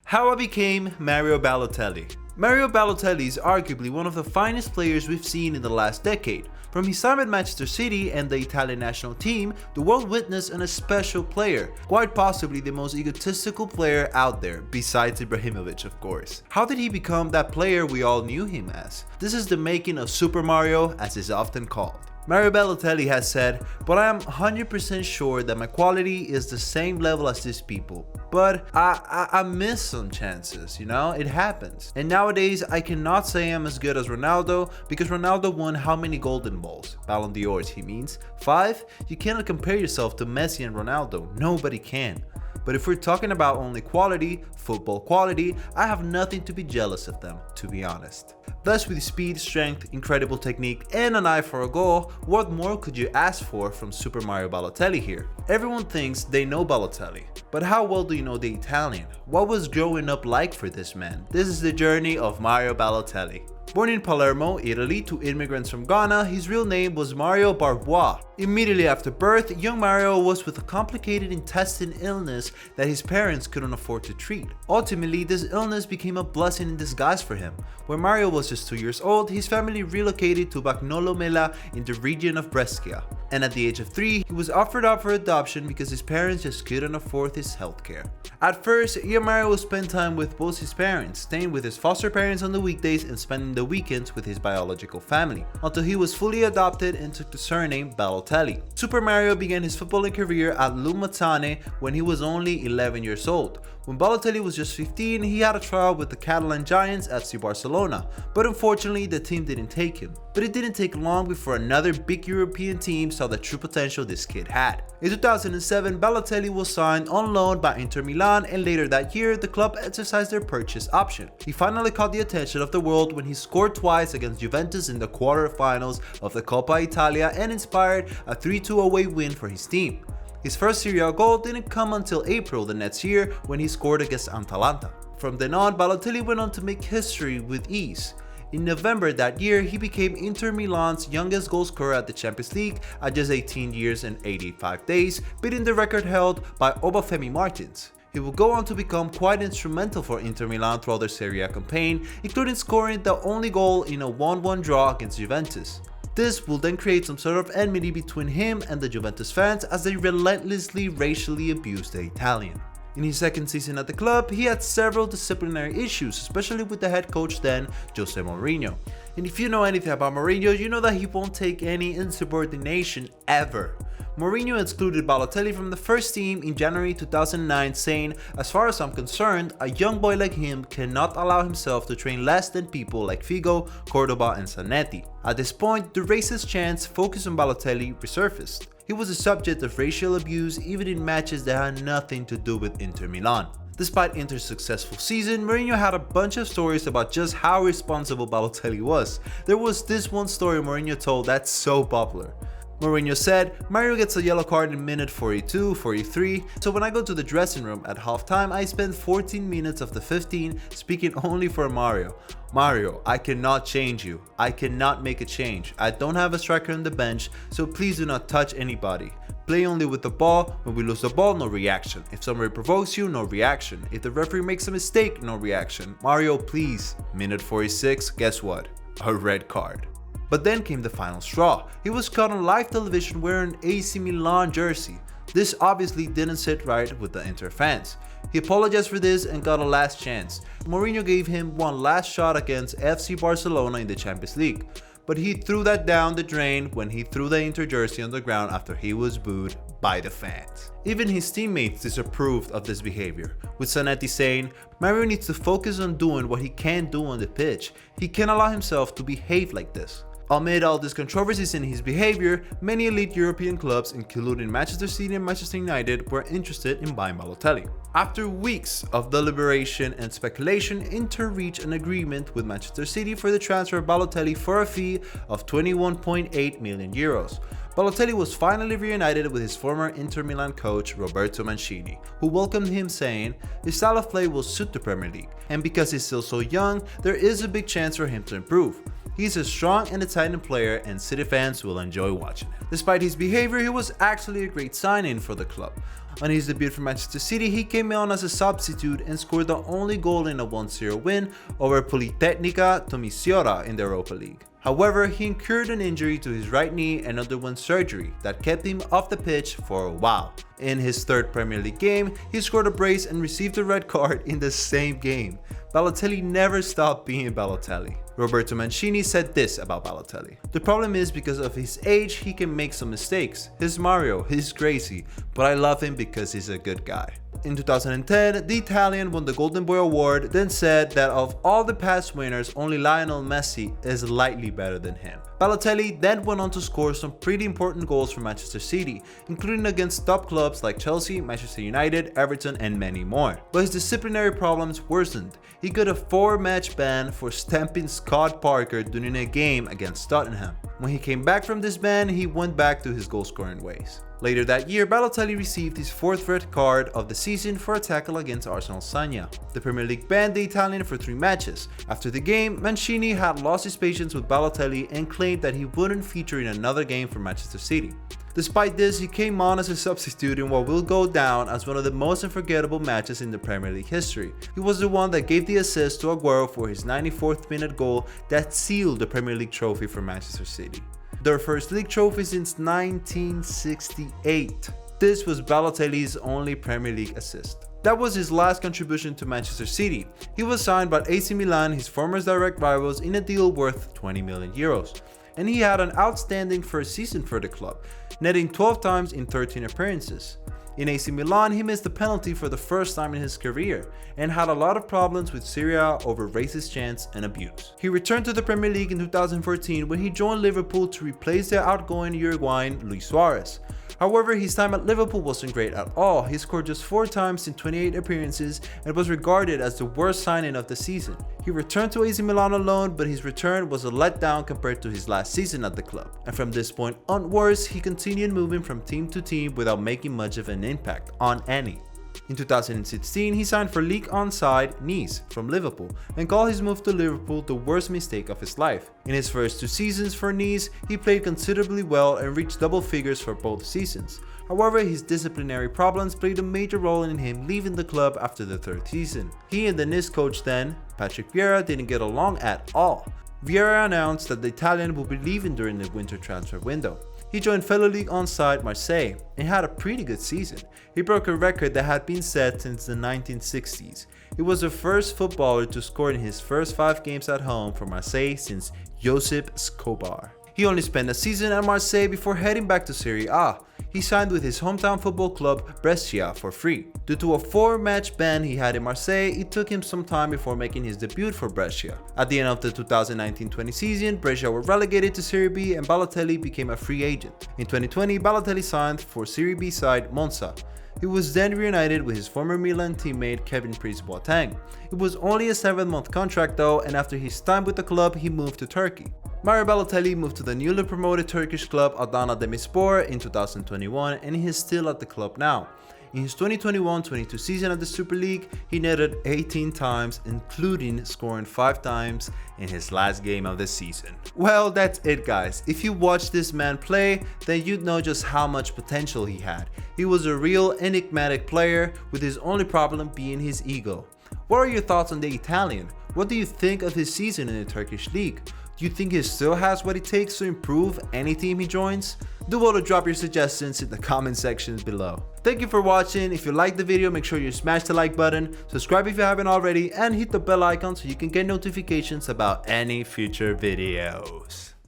How I became Mario Balotelli. Mario Balotelli is arguably one of the finest players we've seen in the last decade. From his time at Manchester City and the Italian national team, the world witnessed a special player, quite possibly the most egotistical player out there, besides Ibrahimovic of course. How did he become that player we all knew him as? This is the making of Super Mario, as is often called. Mario Balotelli has said, "But I am 100% sure that my quality is the same level as these people. But I miss some chances, it happens. And nowadays I cannot say I'm as good as Ronaldo because Ronaldo won how many golden balls? Ballon d'Ors he means. 5? You cannot compare yourself to Messi and Ronaldo, nobody can. But if we're talking about only quality, football quality, I have nothing to be jealous of them, to be honest." Blessed with speed, strength, incredible technique, and an eye for a goal, what more could you ask for from Super Mario Balotelli here? Everyone thinks they know Balotelli, but how well do you know the Italian? What was growing up like for this man? This is the journey of Mario Balotelli. Born in Palermo, Italy, to immigrants from Ghana, his real name was Mario Barbois. Immediately after birth, young Mario was with a complicated intestine illness that his parents couldn't afford to treat. Ultimately, this illness became a blessing in disguise for him. When Mario was just 2 years old, his family relocated to Bagnolo Mela in the region of Brescia. And at the age of 3, he was offered up for adoption because his parents just couldn't afford his healthcare. At first, young Mario would spend time with both his parents, staying with his foster parents on the weekdays and spending the weekends with his biological family, until he was fully adopted and took the surname Balotelli. Super Mario began his footballing career at Lumazzane when he was only 11 years old. When Balotelli was just 15, he had a trial with the Catalan giants FC Barcelona, but unfortunately the team didn't take him. But it didn't take long before another big European team saw the true potential this kid had. In 2007, Balotelli was signed on loan by Inter Milan, and later that year, the club exercised their purchase option. He finally caught the attention of the world when he scored twice against Juventus in the quarterfinals of the Coppa Italia and inspired a 3-2 away win for his team. His first Serie A goal didn't come until April the next year when he scored against Atalanta. From then on, Balotelli went on to make history with ease. In November that year, he became Inter Milan's youngest goal scorer at the Champions League at just 18 years and 85 days, beating the record held by Obafemi Martins. He would go on to become quite instrumental for Inter Milan throughout their Serie A campaign, including scoring the only goal in a 1-1 draw against Juventus. This will then create some sort of enmity between him and the Juventus fans as they relentlessly racially abused the Italian. In his second season at the club, he had several disciplinary issues, especially with the head coach then, Jose Mourinho. And if you know anything about Mourinho, you know that he won't take any insubordination ever. Mourinho excluded Balotelli from the first team in January 2009, saying, "As far as I'm concerned, a young boy like him cannot allow himself to train less than people like Figo, Cordoba and Zanetti." At this point, the racist chants focused on Balotelli resurfaced. He was the subject of racial abuse even in matches that had nothing to do with Inter Milan. Despite Inter's successful season, Mourinho had a bunch of stories about just how responsible Balotelli was. There was this one story Mourinho told that's so popular. Mourinho said, "Mario gets a yellow card in minute 42, 43, so when I go to the dressing room at halftime, I spend 14 minutes of the 15 speaking only for Mario. Mario, I cannot change you. I cannot make a change. I don't have a striker on the bench, so please do not touch anybody. Play only with the ball. When we lose the ball, no reaction. If somebody provokes you, no reaction. If the referee makes a mistake, no reaction. Mario, please." Minute 46, guess what? A red card. But then came the final straw. He was caught on live television wearing an AC Milan jersey. This obviously didn't sit right with the Inter fans. He apologized for this and got a last chance. Mourinho gave him one last shot against FC Barcelona in the Champions League, but he threw that down the drain when he threw the Inter jersey on the ground after he was booed by the fans. Even his teammates disapproved of this behavior, with Zanetti saying, "Mario needs to focus on doing what he can do on the pitch. He can't allow himself to behave like this." Amid all these controversies in his behavior, many elite European clubs, including Manchester City and Manchester United, were interested in buying Balotelli. After weeks of deliberation and speculation, Inter reached an agreement with Manchester City for the transfer of Balotelli for a fee of 21.8 million euros. Balotelli was finally reunited with his former Inter Milan coach Roberto Mancini, who welcomed him saying, "His style of play will suit the Premier League, and because he's still so young, there is a big chance for him to improve. He's a strong and exciting player and City fans will enjoy watching him." Despite his behavior, he was actually a great signing for the club. On his debut for Manchester City, he came on as a substitute and scored the only goal in a 1-0 win over Politecnica Tomissiora in the Europa League. However, he incurred an injury to his right knee and underwent surgery that kept him off the pitch for a while. In his third Premier League game, he scored a brace and received a red card in the same game. Balotelli never stopped being Balotelli. Roberto Mancini said this about Balotelli: "The problem is because of his age, he can make some mistakes. He's Mario, he's crazy, but I love him because he's a good guy." In 2010, the Italian won the Golden Boy Award, then said that of all the past winners, only Lionel Messi is slightly better than him. Balotelli then went on to score some pretty important goals for Manchester City, including against top clubs like Chelsea, Manchester United, Everton, and many more. But his disciplinary problems worsened. He got a 4-match ban for stamping Scott Parker during a game against Tottenham. When he came back from this ban, he went back to his goal-scoring ways. Later that year, Balotelli received his 4th red card of the season for a tackle against Arsenal Sagna. The Premier League banned the Italian for 3 matches. After the game, Mancini had lost his patience with Balotelli and claimed that he wouldn't feature in another game for Manchester City. Despite this, he came on as a substitute in what will go down as one of the most unforgettable matches in the Premier League history. He was the one that gave the assist to Aguero for his 94th minute goal that sealed the Premier League trophy for Manchester City, their first league trophy since 1968. This was Balotelli's only Premier League assist. That was his last contribution to Manchester City. He was signed by AC Milan, his former direct rivals, in a deal worth 20 million euros. And he had an outstanding first season for the club, netting 12 times in 13 appearances. In AC Milan, he missed a penalty for the first time in his career and had a lot of problems with Serie A over racist chants and abuse. He returned to the Premier League in 2014 when he joined Liverpool to replace the outgoing Uruguayan Luis Suarez. However, his time at Liverpool wasn't great at all. He scored just 4 times in 28 appearances and was regarded as the worst signing of the season. He returned to AC Milan on loan, but his return was a letdown compared to his last season at the club. And from this point onwards, he continued moving from team to team without making much of an impact on any. In 2016, he signed for Ligue 1 side Nice from Liverpool and called his move to Liverpool the worst mistake of his life. In his first 2 seasons for Nice, he played considerably well and reached double figures for both seasons. However, his disciplinary problems played a major role in him leaving the club after the 3rd season. He and the Nice coach then, Patrick Vieira, didn't get along at all. Vieira announced that the Italian would be leaving during the winter transfer window. He joined fellow Ligue 1 side Marseille and had a pretty good season. He broke a record that had been set since the 1960s. He was the first footballer to score in his first 5 games at home for Marseille since Josip Escobar. He only spent a season at Marseille before heading back to Serie A. He signed with his hometown football club Brescia for free. Due to a 4-match ban he had in Marseille, it took him some time before making his debut for Brescia. At the end of the 2019-20 season, Brescia were relegated to Serie B and Balotelli became a free agent. In 2020, Balotelli signed for Serie B side Monza. He was then reunited with his former Milan teammate Kevin Prince Boateng. It was only a 7-month contract though, and after his time with the club, he moved to Turkey. Mario Balotelli moved to the newly promoted Turkish club Adana Demirspor in 2021 and he is still at the club now. In his 2021-22 season at the Super League, he netted 18 times, including scoring 5 times in his last game of the season. Well, that's it guys. If you watched this man play, then you'd know just how much potential he had. He was a real enigmatic player with his only problem being his ego. What are your thoughts on the Italian? What do you think of his season in the Turkish league? Do you think he still has what it takes to improve any team he joins? Do well to drop your suggestions in the comment sections below. Thank you for watching. If you liked the video, make sure you smash the like button, subscribe if you haven't already, and hit the bell icon so you can get notifications about any future videos.